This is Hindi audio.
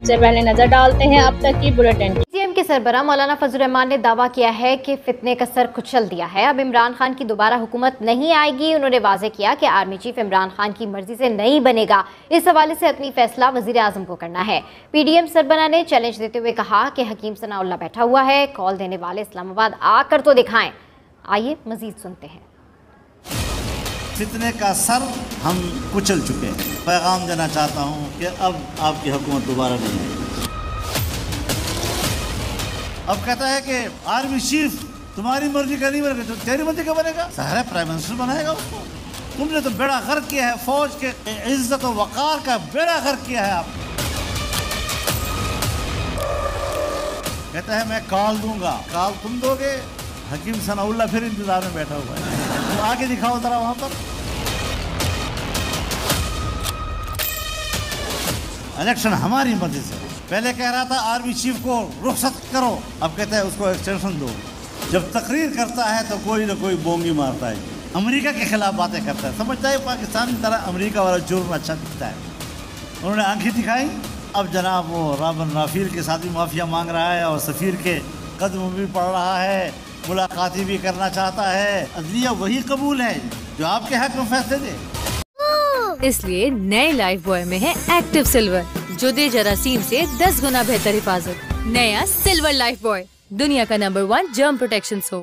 सबसे पहले नजर डालते हैं अब तक की बुलेटिन। सीएम के सरबराह मौलाना फजल रहमान ने दावा किया है कि फितने का सर कुचल दिया है, अब इमरान खान की दोबारा हुकूमत नहीं आएगी। उन्होंने वाजे किया कि आर्मी चीफ इमरान खान की मर्जी से नहीं बनेगा, इस हवाले से अपनी फैसला वजीर आजम को करना है। पीडीएम सरबराह ने चैलेंज देते हुए कहा कि हकीम सनाउल्लाह बैठा हुआ है, कॉल देने वाले इस्लामाबाद आकर तो दिखाएं। आइए मजीद सुनते हैं। फितने का सर हम कुचल चुके हैं। पैगाम देना चाहता हूँ कि अब आपकी हुकूमत दोबारा नहीं आएगी। अब कहता है कि आर्मी चीफ तुम्हारी मर्जी का नहीं बनेगा, तो तेरी मर्जी का बनेगा। सारा प्राइम मिनिस्टर बनाएगा उसको। तुमने तो बेड़ा गर्क किया है, फौज के इज्जत और वकार का बेड़ा गर्क किया है आप। कहता है मैं कॉल दूंगा, कॉल तुम दोगे। हकीम सनाउल्लाह फिर इंतजार में बैठा हुआ है, तो आगे दिखाओ जरा वहां पर। इलेक्शन हमारी मर्जी से। पहले कह रहा था आर्मी चीफ को रुखसत करो, अब कहता है उसको एक्सटेंशन दो। जब तकरीर करता है तो कोई ना कोई बोंगी मारता है, अमेरिका के खिलाफ बातें करता है, समझता है पाकिस्तान की तरह अमेरिका वाला जुर्म अच्छा दिखता है। उन्होंने आंखें दिखाई। अब जनाब वो राबन राफील के साथ भी माफिया मांग रहा है और सफीर के कदम भी पड़ रहा है, मुलाकाती भी करना चाहता है। अदलिया वही कबूल है जो आपके हक में फैसले दे। इसलिए नए लाइफ बॉय में है एक्टिव सिल्वर, जो दे जरासीम से 10 गुना बेहतर हिफाजत। नया सिल्वर लाइफ बॉय, दुनिया का नंबर 1 जर्म प्रोटेक्शन सोप।